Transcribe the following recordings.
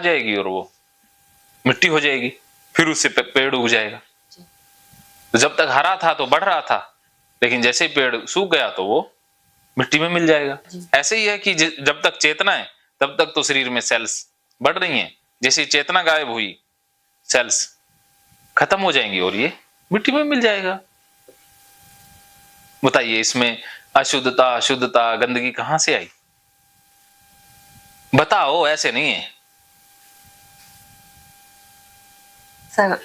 जाएगी और वो मिट्टी हो जाएगी, फिर उससे पेड़ उग जाएगा। तो जब तक हरा था तो बढ़ रहा था, लेकिन जैसे ही पेड़ सूख गया तो वो मिट्टी में मिल जाएगा। ऐसे ही है कि जब तक चेतना है तब तक तो शरीर में सेल्स बढ़ रही हैं, जैसे चेतना गायब हुई सेल्स खत्म हो जाएंगी और ये मिट्टी में मिल जाएगा। बताइए इसमें अशुद्धता अशुद्धता गंदगी कहां से आई? बताओ, ऐसे नहीं है सर।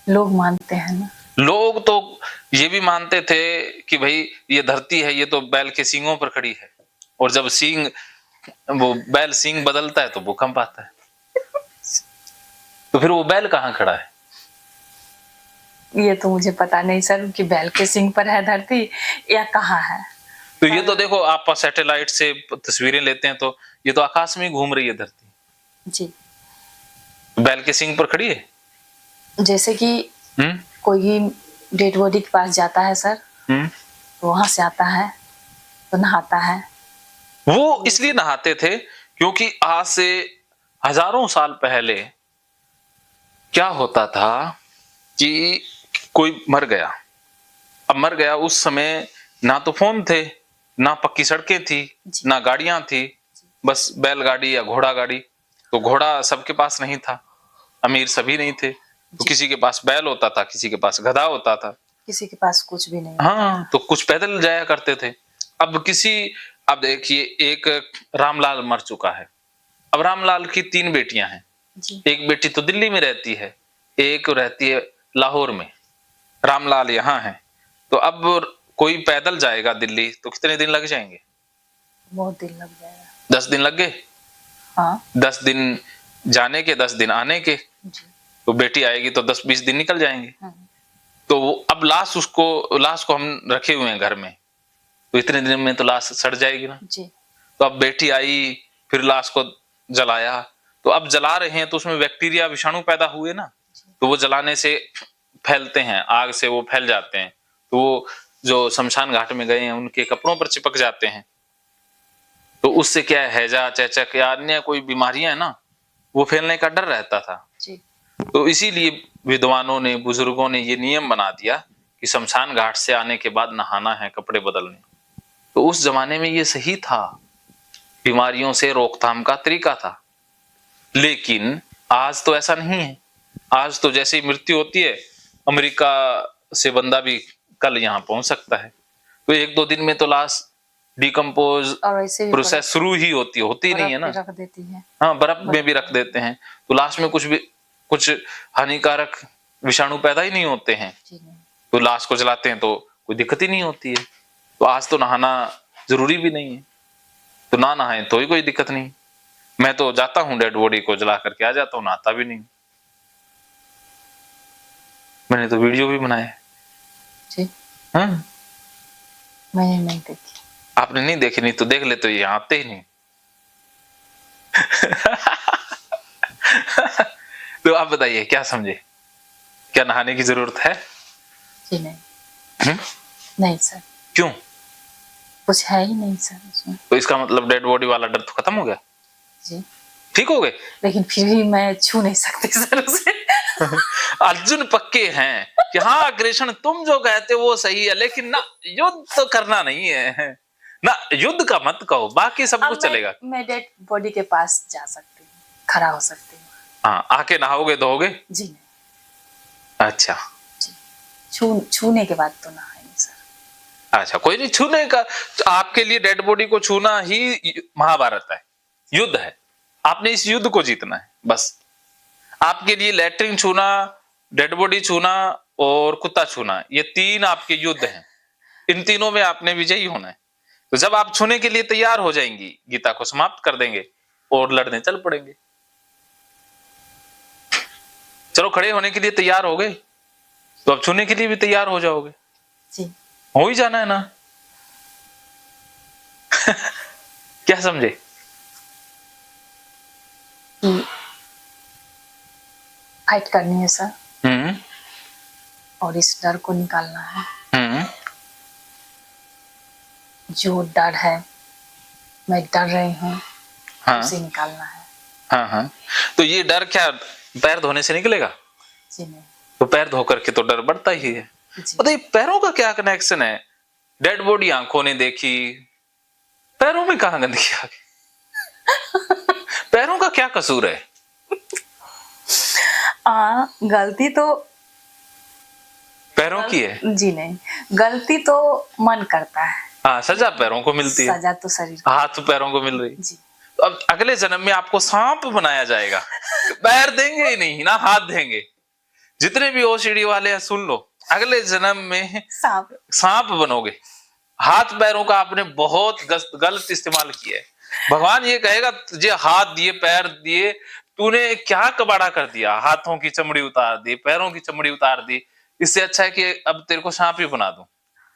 लोग मानते हैं ना, लोग तो ये भी मानते थे कि भाई ये धरती है, ये तो बैल के सींगों पर खड़ी है, और जब सींग वो बैल सींग बदलता है तो भूकंप आता है। तो फिर वो बैल कहाँ खड़ा है? ये तो मुझे पता नहीं सर कि बैल के सींग पर है धरती या कहाँ है। तो ये तो देखो, आप सैटेलाइट से तस्वीरें लेते हैं तो ये तो आकाश में घूम रही है धरती जी। बैल के सींग पर खड़ी है। जैसे कि कोई डेड बॉडी के पास जाता है सर, तो वहां से आता है तो नहाता है। वो इसलिए नहाते थे क्योंकि आज से हजारों साल पहले क्या होता था कि कोई मर गया, अब मर गया, उस समय ना तो फोन थे, ना पक्की सड़कें थी, ना गाड़ियां थी, बस बैलगाड़ी या घोड़ा गाड़ी। तो घोड़ा सबके पास नहीं था, अमीर सभी नहीं थे, तो किसी के पास बैल होता था, किसी के पास गधा होता था, किसी के पास कुछ भी नहीं। हाँ, तो कुछ पैदल जाया करते थे। अब देखिए, एक रामलाल मर चुका है, अब रामलाल की 3 बेटियां हैं, एक बेटी तो दिल्ली में रहती है, एक रहती है लाहौर में, रामलाल यहाँ है। तो अब कोई पैदल जाएगा दिल्ली तो कितने दिन लग जाएंगे? बहुत दिन लग जाएगा। 10 दिन लग गए। हाँ। 10 दिन जाने के, 10 दिन आने के, तो बेटी आएगी तो 10-20 दिन निकल जाएंगे। तो अब लाश को हम रखे हुए हैं घर में, तो इतने दिन में तो लाश सड़ जाएगी ना जी। तो अब बेटी आई, फिर लाश को जलाया, तो अब जला रहे हैं तो उसमें बैक्टीरिया विषाणु पैदा हुए ना, तो वो जलाने से फैलते हैं, आग से वो फैल जाते हैं, तो वो जो शमशान घाट में गए हैं उनके कपड़ों पर चिपक जाते हैं, तो उससे क्या है, हैजा चेचक या अन्य कोई बीमारियां है ना, वो फैलने का डर रहता था जी। तो इसीलिए विद्वानों ने, बुजुर्गों ने ये नियम बना दिया कि शमशान घाट से आने के बाद नहाना है, कपड़े बदलने। तो उस जमाने में ये सही था, बीमारियों से रोकथाम का तरीका था। लेकिन आज तो ऐसा नहीं है, आज तो जैसे ही मृत्यु होती है, अमेरिका से बंदा भी कल यहाँ पहुंच सकता है, तो 1-2 दिन में तो लाश डिकम्पोज प्रोसेस शुरू ही होती नहीं है ना, रख देती है। हाँ, बर्फ में भी रख देते हैं, तो लाश में कुछ हानिकारक विषाणु पैदा ही नहीं होते हैं, तो लाश को जलाते हैं तो कोई दिक्कत ही नहीं होती है। तो आज तो नहाना जरूरी भी नहीं है, तो ना नहाए तो ही कोई दिक्कत नहीं। मैं तो जाता हूँ डेड बॉडी को जला करके आ जाता हूँ, नहाता भी नहीं। मैंने तो वीडियो भी बनाया जी। हाँ, मैंने नहीं देखी। आपने नहीं देखी? नहीं तो देख ले, तो ये आते ही नहीं। तो आप बताइए क्या समझे, क्या नहाने की जरूरत है? जी नहीं। नहीं सर। क्यों? कुछ है ही नहीं सर उसमें। तो इसका मतलब डेड बॉडी वाला डर तो खत्म हो गया जी, ठीक हो गए। लेकिन फिर भी मैं छू नहीं सकती सर उसे। अर्जुन पक्के हैं कि हाँ अग्रेशन तुम जो कहते हो वो सही है, लेकिन ना युद्ध तो करना नहीं है ना, युद्ध का मत कहो, बाकी सब कुछ चलेगा। मैं डेड बॉडी के पास जा सकती हूँ, खड़ा हो सकती हूँ। हाँ, आके नहाओगे धोओगे? जी नहीं। अच्छा जी, छूने के बाद तो नहाएंगे सर। अच्छा, कोई नहीं, छूने का आपके लिए डेड बॉडी को छूना ही महाभारत है, युद्ध है, आपने इस युद्ध को जीतना है बस। आपके लिए लैट्रिन छूना, डेड बॉडी छूना और कुत्ता छूना, ये 3 आपके युद्ध हैं, इन तीनों में आपने विजयी होना है। तो जब आप छूने के लिए तैयार हो जाएंगी, गीता को समाप्त कर देंगे और लड़ने चल पड़ेंगे। चलो, खड़े होने के लिए तैयार हो गए तो अब छूने के लिए भी तैयार हो जाओगे जी। हो ही जाना है ना। क्या समझे? फाइट करनी है सर, और इस डर को निकालना है। जो डर है, मैं डर रही हूँ, हाँ। उसे निकालना है। हाँ हाँ, तो ये डर क्या पैर धोने से निकलेगा? जी नहीं। तो पैर धो करके तो डर बढ़ता ही है। तो ये पैरों का क्या कनेक्शन है? डेड बॉडी आंखों ने देखी, पैरों में कहाँ गंदगी आ गई? पैरों का क्या कसूर है? गलती तो पैरों की है। जी नहीं, गलती तो मन करता है। हाँ, सजा पैरों को मिलती है, सजा तो शरीर हाथ पैरों को मिल रही जी। तो अब अगले जन्म में आपको सांप बनाया जाएगा। पैर देंगे ही नहीं ना, हाथ देंगे। जितने भी ओसीडी वाले हैं सुन लो, अगले जन्म में सांप बनोगे। हाथ पैरों का आपने बहुत गलत इस्तेमाल किया है। भगवान ये कहेगा तुझे हाथ दिए, पैर दिए, तूने क्या कबाड़ा कर दिया? हाथों की चमड़ी उतार दी, पैरों की चमड़ी उतार दी। इससे अच्छा है कि अब तेरे को सांप ही बना दूं।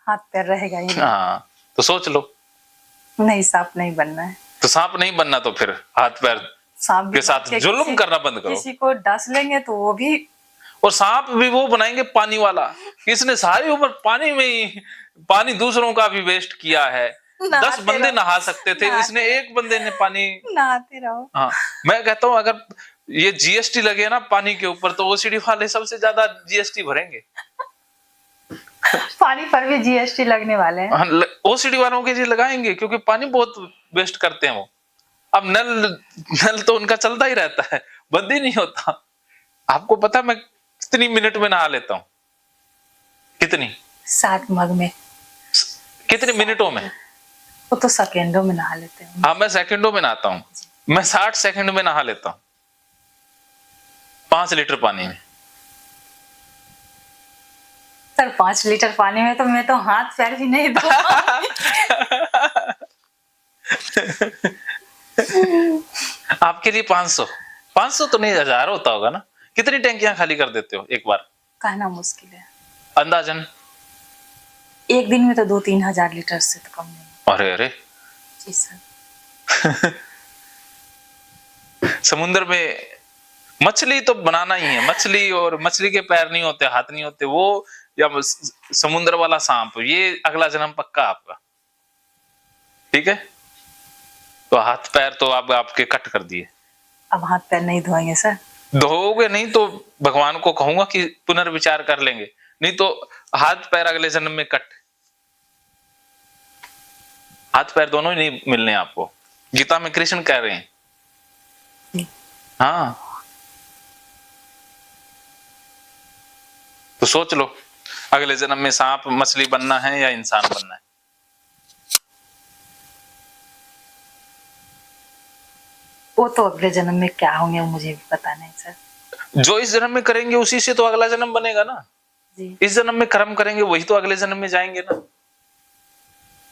हाथ पैर रहेगा ही नहीं। हाँ, तो सोच लो। नहीं, सांप नहीं बनना है। तो सांप नहीं बनना तो फिर हाथ पैर सांप के साथ जुल्म करना बंद करो। किसी को डस लेंगे तो वो भी, और सांप भी वो बनाएंगे पानी वाला। इसने सारी उम्र पानी में ही, पानी दूसरों का भी वेस्ट किया है। 10 बंदे नहा सकते थे, इसने एक बंदे ने पानी नहाते रहो। हाँ, मैं कहता हूँ अगर ये जीएसटी लगे ना पानी के ऊपर, तो ओसीडी वाले सबसे ज्यादा जीएसटी भरेंगे। पानी पर भी जीएसटी लगने वाले हैं। ओसीडी वालों के जी लगाएंगे, क्योंकि पानी बहुत वेस्ट करते हैं वो। अब नल तो उनका चलता ही रहता है, बंद ही नहीं होता। आपको पता मैं कितनी मिनट में नहा लेता हूँ? कितनी? 7 मग में। कितने मिनटों में? वो तो सेकंडों में नहा लेते हैं। हाँ, मैं सेकंडों में नहाता हूँ। मैं 60 सेकंड में नहा लेता हूँ 5 लीटर पानी में। सर 5 लीटर पानी में तो मैं तो हाथ पैर भी नहीं धो। आपके लिए 500 तो नहीं, 1000 होता होगा ना? कितनी टैंकियां खाली कर देते हो एक बार? कहना मुश्किल है। अंदाजन एक दिन में तो 2-3 हजार लीटर से तो कम नहीं। अरे अरे जी सर। समुद्र में मछली तो बनाना ही है। मछली, और मछली के पैर नहीं होते, हाथ नहीं होते वो, या समुद्र वाला सांप, ये अगला जन्म पक्का आपका। ठीक है, तो हाथ पैर तो अब आपके कट कर दिए। अब हाथ पैर नहीं धोएंगे सर। धोओगे नहीं तो भगवान को कहूंगा कि पुनर्विचार कर लेंगे, नहीं तो हाथ पैर अगले जन्म में कट। हाथ पैर दोनों ही नहीं मिलने आपको, गीता में कृष्ण कह रहे हैं। हाँ, तो सोच लो अगले जन्म में सांप मछली बनना है या इंसान बनना है? वो तो अगले जन्म में क्या होंगे मुझे भी पता नहीं सर। जो इस जन्म में करेंगे उसी से तो अगला जन्म बनेगा ना जी। इस जन्म में कर्म करेंगे वही तो अगले जन्म में जाएंगे ना।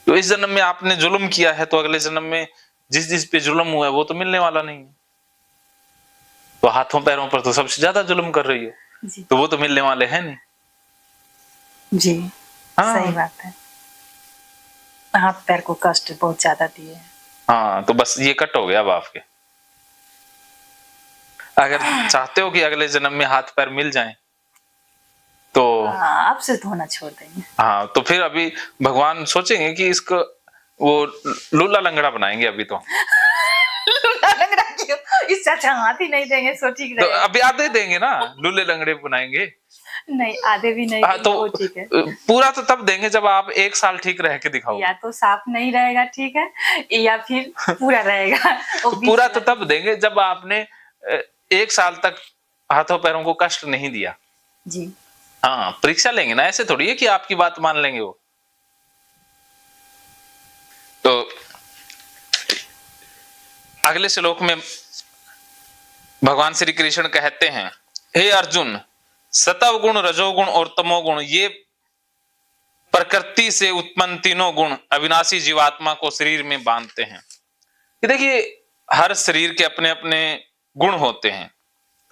तो इस जन्म में आपने जुल्म किया है तो अगले जन्म में जिस पे जुल्म हुआ है वो तो मिलने वाला नहीं है। तो हाथों पैरों पर तो सबसे ज्यादा जुल्म कर रही है जी। तो वो तो मिलने वाले हैं नहीं। जी हाँ। सही बात है। हाथ पैर को कष्ट बहुत ज्यादा दिए है। हाँ, तो बस ये कट हो गया अब आपके। अगर चाहते हो कि अगले जन्म में हाथ पैर मिल जाएं तो आपसे धोना छोड़ देंगे। हाँ, तो फिर अभी भगवान सोचेंगे कि इसको वो लूला लंगड़ा बनाएंगे अभी तो। लूला लंगड़ा क्यों? इससे अच्छा हाथ ही नहीं देंगे सो ठीक तो रहेगा। अभी आधे देंगे ना, लूले लंगड़े बनाएंगे। नहीं आधे भी नहीं तो वो ठीक है। पूरा तो तब देंगे जब आप 1 साल ठीक रह के दिखाओ। या तो साफ नहीं रहेगा ठीक है, या फिर पूरा रहेगा। पूरा तो तब देंगे जब आपने 1 साल तक हाथों पैरों को कष्ट नहीं दिया। जी हाँ, परीक्षा लेंगे ना, ऐसे थोड़ी है कि आपकी बात मान लेंगे वो। तो अगले श्लोक में भगवान श्री कृष्ण कहते हैं, हे अर्जुन, सतव गुण, रजोगुण और तमोगुण, ये प्रकृति से उत्पन्न तीनों गुण अविनाशी जीवात्मा को शरीर में बांधते हैं। ये देखिए, हर शरीर के अपने अपने गुण होते हैं,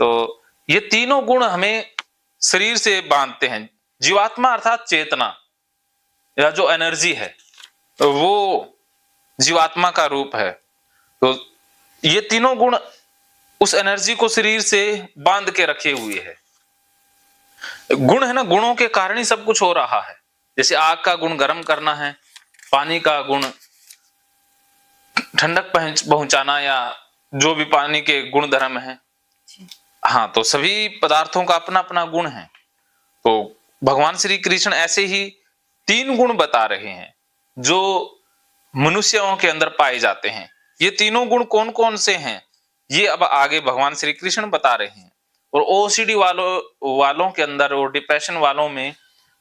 तो ये तीनों गुण हमें शरीर से बांधते हैं। जीवात्मा अर्थात चेतना या जो एनर्जी है तो वो जीवात्मा का रूप है। तो ये तीनों गुण उस एनर्जी को शरीर से बांध के रखे हुए है। गुण है ना, गुणों के कारण ही सब कुछ हो रहा है। जैसे आग का गुण गर्म करना है, पानी का गुण ठंडक पहुंचाना या जो भी पानी के गुण धर्म है। हाँ, तो सभी पदार्थों का अपना अपना गुण है। तो भगवान श्री कृष्ण ऐसे ही 3 गुण बता रहे हैं जो मनुष्यों के अंदर पाए जाते हैं। ये तीनों गुण कौन कौन से हैं, ये अब आगे भगवान श्री कृष्ण बता रहे हैं। और ओसीडी वालों के अंदर और डिप्रेशन वालों में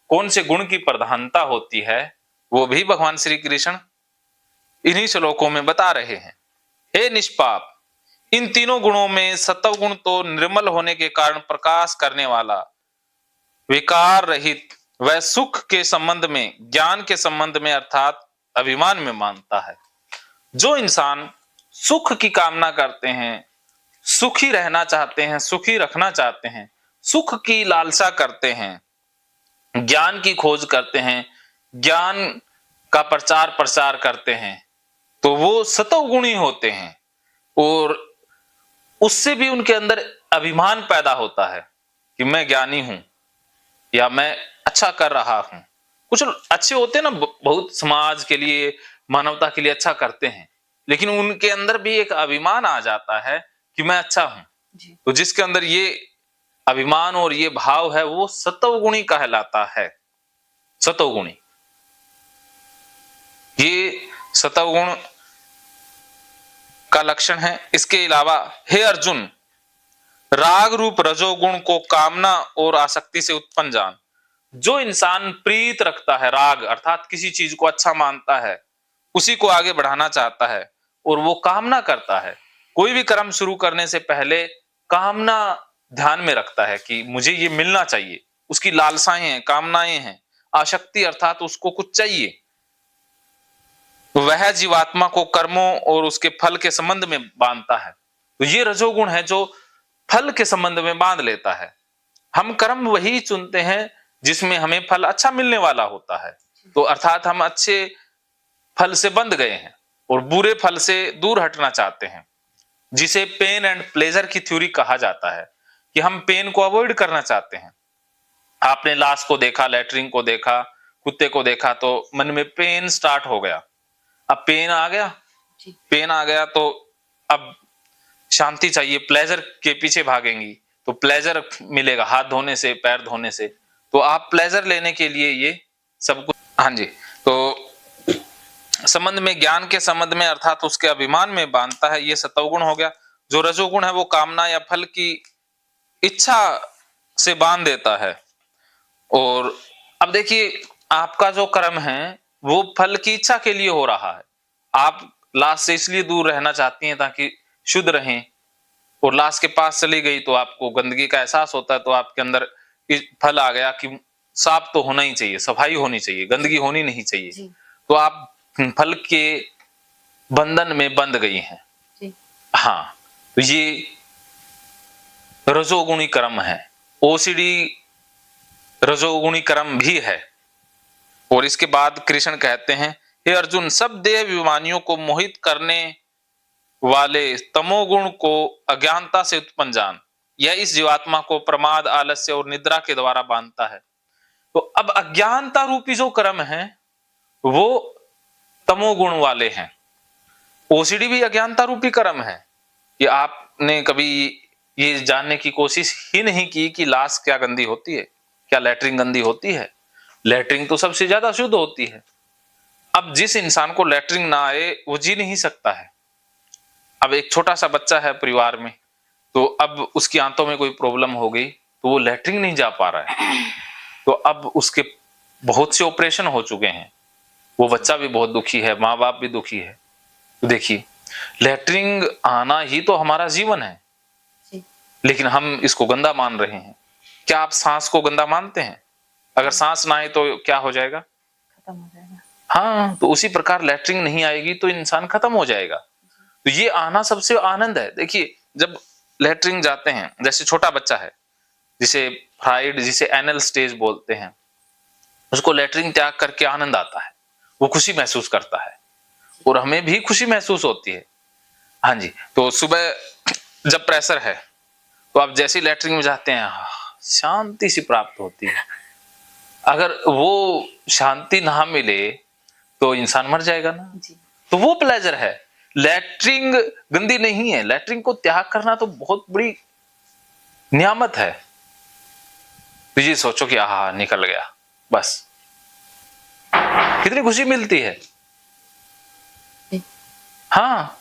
कौन से गुण की प्रधानता होती है, वो भी भगवान श्री कृष्ण इन्हीं श्लोकों में बता रहे हैं। हे निष्पाप, इन तीनों गुणों में सत्व गुण तो निर्मल होने के कारण प्रकाश करने वाला, विकार रहित वह सुख के संबंध में, ज्ञान के संबंध में अर्थात अभिमान में मानता है। जो इंसान सुख की कामना करते हैं, सुखी रहना चाहते हैं, सुखी रखना चाहते हैं, सुख की लालसा करते हैं, ज्ञान की खोज करते हैं, ज्ञान का प्रचार प्रसार करते हैं, तो वो सतोगुणी होते हैं। और उससे भी उनके अंदर अभिमान पैदा होता है कि मैं ज्ञानी हूं या मैं अच्छा कर रहा हूं। कुछ अच्छे होते हैं ना, बहुत समाज के लिए, मानवता के लिए अच्छा करते हैं, लेकिन उनके अंदर भी एक अभिमान आ जाता है कि मैं अच्छा हूं। तो जिसके अंदर ये अभिमान और ये भाव है वो सतोगुणी कहलाता है। सतोगुणी, ये सतोगुण का लक्षण है। इसके अलावा हे अर्जुन, राग रूप रजोगुण को कामना और आसक्ति से उत्पन्न जान। जो इंसान प्रीत रखता है, राग अर्थात किसी चीज को अच्छा मानता है, उसी को आगे बढ़ाना चाहता है और वो कामना करता है, कोई भी कर्म शुरू करने से पहले कामना ध्यान में रखता है कि मुझे ये मिलना चाहिए, उसकी लालसाएं हैं, कामनाएं हैं। आसक्ति अर्थात उसको कुछ चाहिए, वह जीवात्मा को कर्मों और उसके फल के संबंध में बांधता है। तो ये रजोगुण है जो फल के संबंध में बांध लेता है। हम कर्म वही चुनते हैं जिसमें हमें फल अच्छा मिलने वाला होता है। तो अर्थात हम अच्छे फल से बंध गए हैं और बुरे फल से दूर हटना चाहते हैं, जिसे पेन एंड प्लेजर की थ्योरी कहा जाता है कि हम पेन को अवॉइड करना चाहते हैं। आपने लाश को देखा, लैट्रिन को देखा, कुत्ते को देखा, तो मन में पेन स्टार्ट हो गया। अब पेन आ गया, पेन आ गया तो अब शांति चाहिए, प्लेजर के पीछे भागेंगी, तो प्लेजर मिलेगा हाथ धोने से, पैर धोने से। तो आप प्लेजर लेने के लिए ये सब कुछ, हाँ जी, तो संबंध में, ज्ञान के संबंध में अर्थात उसके अभिमान में बांधता है, ये सतोगुण हो गया। जो रजोगुण है वो कामना या फल की इच्छा से बांध देता है। और अब देखिए, आपका जो कर्म है वो फल की इच्छा के लिए हो रहा है। आप लाश से इसलिए दूर रहना चाहती हैं ताकि शुद्ध रहें, और लाश के पास चली गई तो आपको गंदगी का एहसास होता है, तो आपके अंदर फल आ गया कि साफ तो होना ही चाहिए, सफाई होनी चाहिए, गंदगी होनी नहीं चाहिए। तो आप फल के बंधन में बंध गई हैं। हाँ, तो ये रजोगुणी कर्म है। ओसीडी रजोगुणी कर्म भी है। और इसके बाद कृष्ण कहते हैं, हे अर्जुन, सब देह अभिमानियों को मोहित करने वाले तमोगुण को अज्ञानता से उत्पन्न जान। यह इस जीवात्मा को प्रमाद, आलस्य और निद्रा के द्वारा बांधता है। तो अब अज्ञानता रूपी जो कर्म है वो तमोगुण वाले हैं। ओसीडी भी अज्ञानता रूपी कर्म है कि आपने कभी ये जानने की कोशिश ही नहीं की कि लाश क्या गंदी होती है, क्या लैट्रिन गंदी होती है। लैट्रिन तो सबसे ज्यादा शुद्ध होती है। अब जिस इंसान को लैट्रिन ना आए वो जी नहीं सकता है। अब एक छोटा सा बच्चा है परिवार में, तो अब उसकी आंतों में कोई प्रॉब्लम हो गई तो वो लैट्रिन नहीं जा पा रहा है, तो अब उसके बहुत से ऑपरेशन हो चुके हैं, वो बच्चा भी बहुत दुखी है, माँ बाप भी दुखी है। तो देखिए, लैट्रिन आना ही तो हमारा जीवन है, लेकिन हम इसको गंदा मान रहे हैं। क्या आप सांस को गंदा मानते हैं? अगर सांस ना आए तो क्या हो जाएगा? खत्म हो जाएगा। हाँ, तो उसी प्रकार लैट्रिन नहीं आएगी तो इंसान खत्म हो जाएगा। तो ये आना सबसे आनंद है। देखिए, जब लैट्रिन जाते हैं, जैसे छोटा बच्चा है जिसे फ्राइड, जिसे एनल स्टेज बोलते हैं, उसको लैट्रिन त्याग करके आनंद आता है, वो खुशी महसूस करता है और हमें भी खुशी महसूस होती है। हाँ जी, तो सुबह जब प्रेशर है तो आप जैसे लैट्रिन में जाते हैं, शांति सी प्राप्त होती है। अगर वो शांति ना मिले तो इंसान मर जाएगा ना। तो वो प्लेजर है। लैट्रिन गंदी नहीं है, लैट्रिन को त्याग करना तो बहुत बड़ी नियामत है। तो ये सोचो कि आहा निकल गया, बस कितनी खुशी मिलती है। हाँ,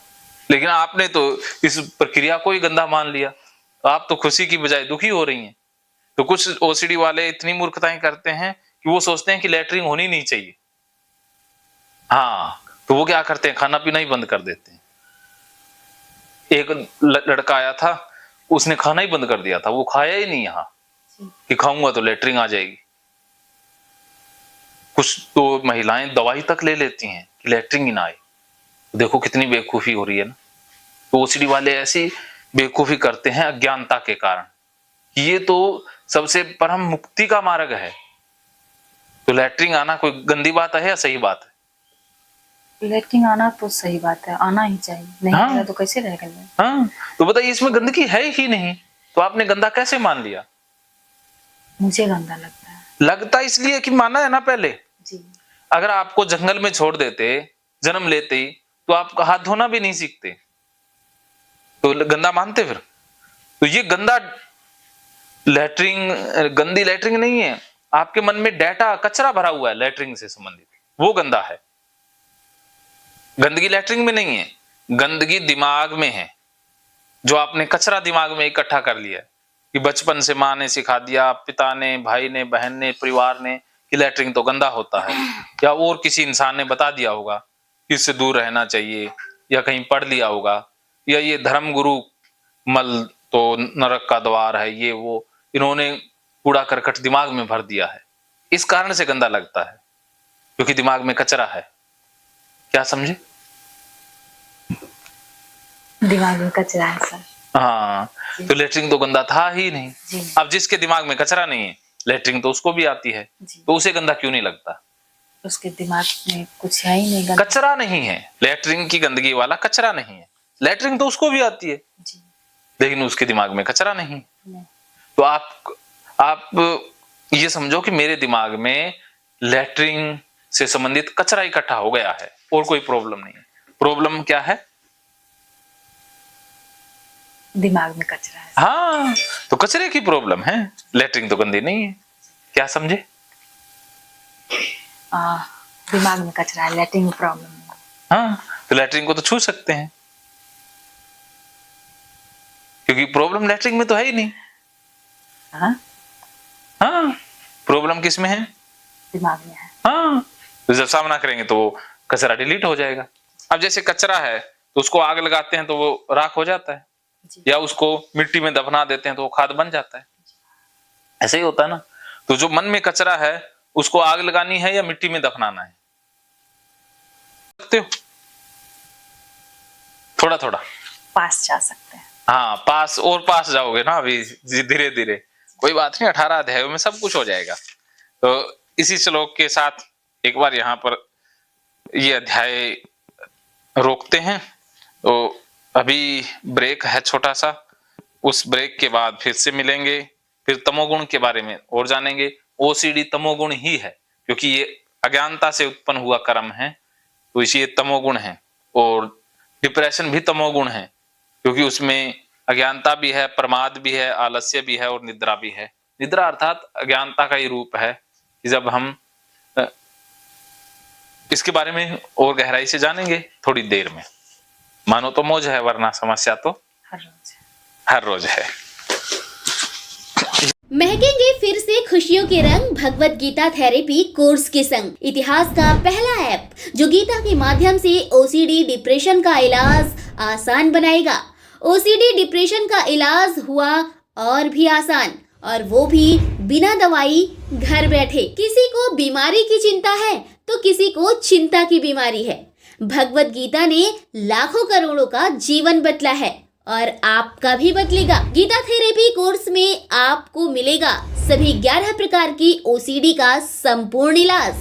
लेकिन आपने तो इस प्रक्रिया को ही गंदा मान लिया, तो आप तो खुशी की बजाय दुखी हो रही हैं। तो कुछ ओसीडी वाले इतनी मूर्खताएं करते हैं कि वो सोचते हैं कि लैट्रिन होनी नहीं चाहिए। हाँ, तो वो क्या करते हैं, खाना पीना ही बंद कर देते हैं। एक लड़का आया था, उसने खाना ही बंद कर दिया था, वो खाया ही नहीं यहाँ कि खाऊंगा तो लैट्रिन आ जाएगी। कुछ तो महिलाएं दवाई तक ले लेती हैं कि लैट्रिन ही ना आए। देखो कितनी बेवकूफी हो रही है ना। तो ओसीडी वाले ऐसी बेवकूफी करते हैं अज्ञानता के कारण कि ये तो सबसे परम मुक्ति का मार्ग है। तो लैट्रिन आना कोई गंदी बात है या सही बात है? लैट्रिन आना तो सही बात है, आना ही चाहिए, नहीं आएगा तो कैसे रहेगा? हाँ, तो बताइए इसमें गंदगी है ही नहीं, तो आपने गंदा कैसे मान लिया? मुझे गंदा लगता है। लगता इसलिए कि माना है ना पहले जी। अगर आपको जंगल में छोड़ देते जन्म लेते ही, तो आप हाथ धोना भी नहीं सीखते, तो गंदा मानते फिर? तो ये गंदा लैट्रिन, गंदी लैट्रिन नहीं है, आपके मन में डाटा कचरा भरा हुआ है लैट्रिन से संबंधित, वो गंदा है। गंदगी लैट्रिन में नहीं है, गंदगी दिमाग में है, जो आपने कचरा दिमाग में इकट्ठा कर लिया है कि बचपन से माँ ने सिखा दिया, पिता ने, भाई ने, बहन ने, परिवार ने कि लैट्रिन तो गंदा होता है, या और किसी इंसान ने बता दिया होगा कि इससे दूर रहना चाहिए, या कहीं पढ़ लिया होगा, या ये धर्म गुरु मल तो नरक का द्वार है, ये वो इन्होंने कूड़ा करकट दिमाग में भर दिया है, इस कारण से गंदा लगता है क्योंकि दिमाग में कचरा है। क्या समझे? दिमाग में कचरा है सर। हाँ, तो लैट्रिन तो गंदा था ही नहीं। अब जिसके दिमाग में कचरा नहीं है, लैट्रिन तो उसको भी आती है, तो उसे गंदा क्यों नहीं लगता? उसके दिमाग में कुछ है ही नहीं, कचरा नहीं है, लैट्रिन की गंदगी वाला कचरा नहीं है। लैट्रिन तो उसको भी आती है लेकिन उसके दिमाग में कचरा नहीं। तो आप ये समझो कि मेरे दिमाग में लैट्रिन से संबंधित कचरा इकट्ठा हो गया है और कोई प्रॉब्लम नहीं है। प्रॉब्लम क्या है? दिमाग में कचरा है। हाँ, तो कचरे की प्रॉब्लम है, लैट्रिन तो गंदी नहीं है। क्या समझे? दिमाग में कचरा है, लैट्रिन में प्रॉब्लम है। हाँ, तो लैट्रिन को तो छू सकते हैं क्योंकि प्रॉब्लम लैट्रिन में तो है ही नहीं। हाँ, प्रॉब्लम किस में है? दिमाग में है। हाँ, तो जब सामना करेंगे तो वो कचरा डिलीट हो जाएगा। अब जैसे कचरा है तो उसको आग लगाते हैं तो वो राख हो जाता है, या उसको मिट्टी में दफना देते हैं तो वो खाद बन जाता है। ऐसे ही होता है ना। तो जो मन में कचरा है उसको आग लगानी है या मिट्टी में दफनाना है? सकते हो थोड़ा थोड़ा पास जा सकते हैं। हाँ, पास जाओगे ना अभी धीरे धीरे, कोई बात नहीं, 18 अध्यायों में सब कुछ हो जाएगा। तो इसी श्लोक के साथ एक बार यहाँ पर ये अध्याय रोकते हैं। तो अभी ब्रेक है छोटा सा, उस ब्रेक के बाद फिर से मिलेंगे, फिर तमोगुण के बारे में और जानेंगे। ओसीडी तमोगुण ही है क्योंकि ये अज्ञानता से उत्पन्न हुआ कर्म है, तो इसी तमोगुण है। और डिप्रेशन भी तमोगुण है क्योंकि उसमें अज्ञानता भी है, प्रमाद भी है, आलस्य भी है और निद्रा भी है। निद्रा अर्थात अज्ञानता का ही रूप है कि जब हम इसके बारे में और गहराई से जानेंगे थोड़ी देर में। मानो तो मौज है, वरना समस्या तो हर रोज है। महकेंगे फिर से खुशियों के रंग भगवत गीता थेरेपी कोर्स के संग। इतिहास का पहला ऐप जो गीता के माध्यम से ओसीडी डिप्रेशन का इलाज आसान बनाएगा। ओसीडी डिप्रेशन का इलाज हुआ और भी आसान, और वो भी बिना दवाई, घर बैठे। किसी को बीमारी की चिंता है तो किसी को चिंता की बीमारी है। भगवत गीता ने लाखों करोड़ों का जीवन बदला है और आपका भी बदलेगा। गीता थेरेपी कोर्स में आपको मिलेगा सभी 11 प्रकार की ओसीडी का संपूर्ण इलाज,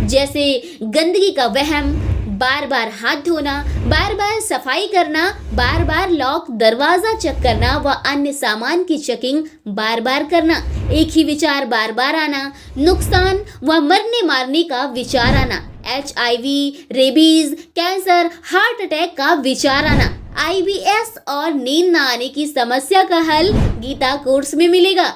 जैसे गंदगी का वहम, बार बार हाथ धोना, बार बार सफाई करना, बार बार लॉक दरवाजा चेक करना व अन्य सामान की चेकिंग बार बार करना, एक ही विचार बार बार आना, नुकसान व मरने मारने का विचार आना, HIV, rabies, cancer, heart attack का विचार आना, IBS और नींद न आने की समस्या का हल गीता कोर्स में मिलेगा।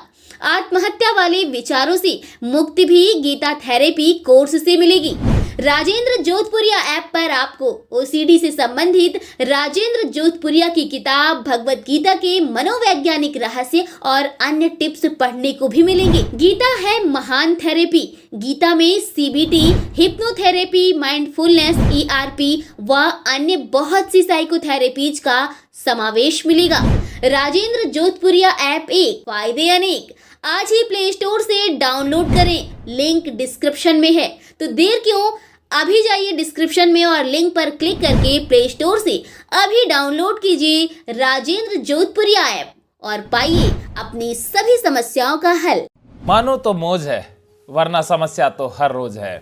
आत्महत्या वाले विचारों से मुक्ति भी गीता थेरेपी कोर्स से मिलेगी। राजेंद्र जोधपुरिया ऐप पर आपको OCD से संबंधित राजेंद्र जोधपुरिया की किताब भगवत गीता के मनोवैज्ञानिक रहस्य और अन्य टिप्स पढ़ने को भी मिलेंगे। गीता है महान थेरेपी। गीता में CBT, हिप्नोथेरेपी, माइंडफुलनेस, ERP व अन्य बहुत सी साइकोथेरेपीज का समावेश मिलेगा। राजेंद्र जोधपुरिया ऐप एक, फायदे अनेक। आज ही प्ले स्टोर से डाउनलोड करें, लिंक डिस्क्रिप्शन में है। तो देर क्यों, अभी जाइए डिस्क्रिप्शन में और लिंक पर क्लिक करके प्ले स्टोर से अभी डाउनलोड कीजिए राजेंद्र जोधपुरिया ऐप और पाइए अपनी सभी समस्याओं का हल। मानो तो मौज है, वरना समस्या तो हर रोज है।